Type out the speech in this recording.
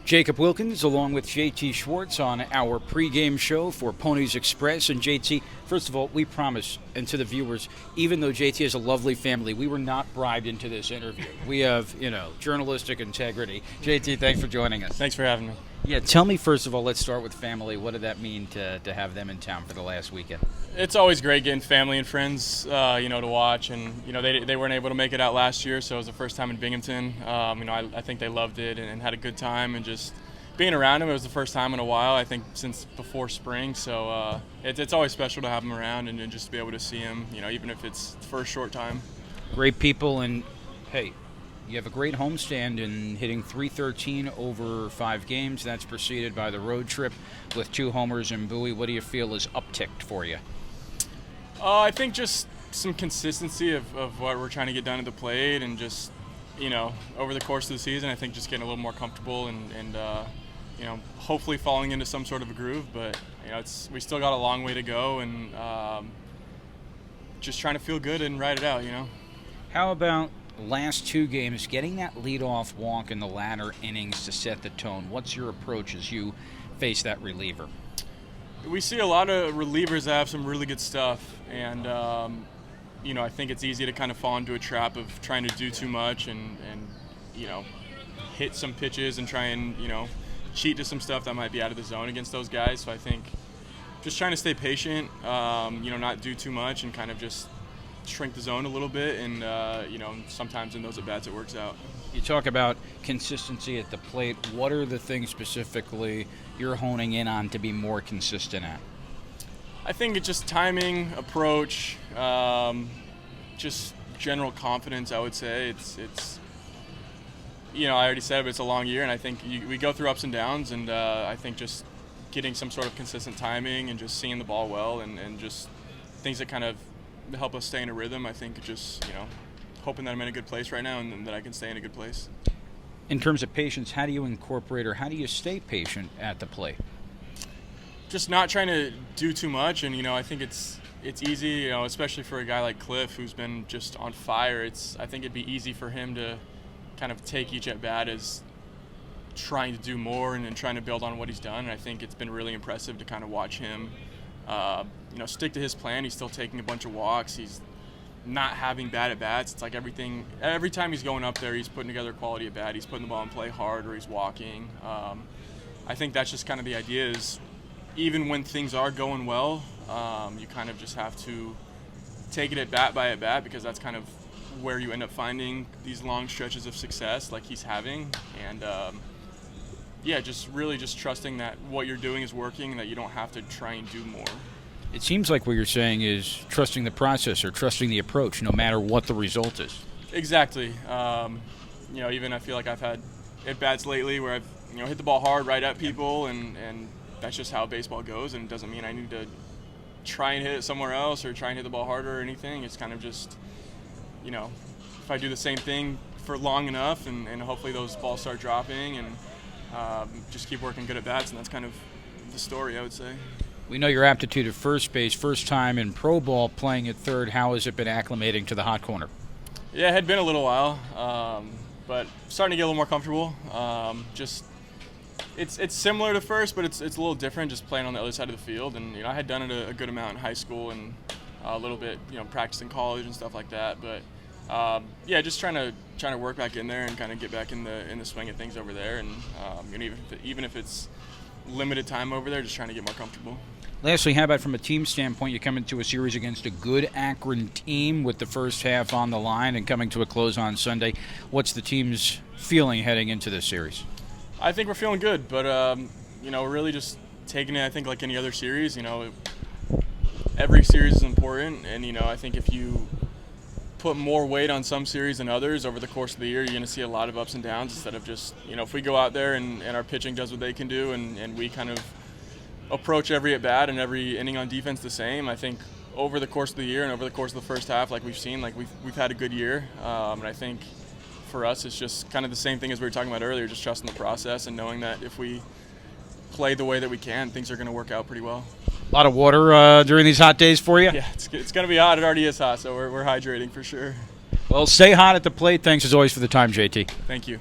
Jacob Wilkins along with JT Schwartz on our pregame show for Ponies Express. And JT, first of all, we promise, and to the viewers, even though JT has a lovely family, we were not bribed into this interview. We have, journalistic integrity. JT, thanks for joining us. Thanks for having me. Yeah, tell me first of all, let's start with family. What did that mean to have them in town for the last weekend? It's always great getting family and friends, to watch. And, they weren't able to make it out last year, so it was the first time in Binghamton. I think they loved it and had a good time. And just being around them, it was the first time in a while, I think, since before spring. So it's always special to have them around and just to be able to see them, even if it's for a short time. Great people, and, hey, you have a great homestand in hitting .313 over 5 games. That's preceded by the road trip with 2 homers in Bowie. What do you feel is upticked for you? I think just some consistency of what we're trying to get done at the plate, and just, over the course of the season, I think just getting a little more comfortable and hopefully falling into some sort of a groove. But, we still got a long way to go, and just trying to feel good and ride it out, How about last 2 games, getting that leadoff walk in the latter innings to set the tone? What's your approach as you face that reliever? We see a lot of relievers that have some really good stuff, and I think it's easy to kind of fall into a trap of trying to do too much and hit some pitches and try and cheat to some stuff that might be out of the zone against those guys. So I think just trying to stay patient, not do too much, and kind of just shrink the zone a little bit, and sometimes in those at-bats it works out. You talk about consistency at the plate. What are the things specifically you're honing in on to be more consistent at? I think it's just timing, approach, just general confidence, I would say. It's I already said it, but it's a long year, and I think we go through ups and downs, and I think just getting some sort of consistent timing and just seeing the ball well, and just things that kind of help us stay in a rhythm. I think just, hoping that I'm in a good place right now and that I can stay in a good place. In terms of patience, how do you incorporate or how do you stay patient at the plate? Just not trying to do too much, and I think it's easy, especially for a guy like Cliff who's been just on fire. I think it'd be easy for him to kind of take each at bat as trying to do more and trying to build on what he's done. And I think it's been really impressive to kind of watch him stick to his plan. He's still taking a bunch of walks. He's not having bad at bats. It's like every time he's going up there, he's putting together quality at bat. He's putting the ball in play hard, or he's walking. I think that's just kind of the idea, is even when things are going well, you kind of just have to take it at bat by at bat, because that's kind of where you end up finding these long stretches of success like he's having. And just trusting that what you're doing is working and that you don't have to try and do more. It seems like what you're saying is trusting the process or trusting the approach, no matter what the result is. Exactly. Even I feel like I've had at-bats lately where I've hit the ball hard right at people, and that's just how baseball goes, and it doesn't mean I need to try and hit it somewhere else or try and hit the ball harder or anything. It's kind of just, if I do the same thing for long enough, and hopefully those balls start dropping, and just keep working good at bats, and that's kind of the story, I would say. We know your aptitude at first base. First time in pro ball playing at third. How has it been acclimating to the hot corner? Yeah, it had been a little while, but starting to get a little more comfortable. It's similar to first, but it's a little different, just playing on the other side of the field. And I had done it a good amount in high school and a little bit practice in college and stuff like that. But just trying to work back in there and kind of get back in the swing of things over there. And even if it's limited time over there, just trying to get more comfortable. Lastly, how about from a team standpoint? You come into a series against a good Akron team with the first half on the line and coming to a close on Sunday. What's the team's feeling heading into this series? I think we're feeling good, but we're really just taking it, I think, like any other series. Every series is important, and I think if you put more weight on some series than others over the course of the year, you're going to see a lot of ups and downs, instead of just, if we go out there and our pitching does what they can do, and we kind of approach every at bat and every inning on defense the same. I think over the course of the year and over the course of the first half, like we've seen, like we've had a good year, and I think for us it's just kind of the same thing as we were talking about earlier, just trusting the process and knowing that if we play the way that we can, things are going to work out pretty well. A lot of water during these hot days for you? Yeah, it's going to be hot. It already is hot, so we're hydrating for sure. Well, stay hot at the plate. Thanks as always for the time, JT. Thank you.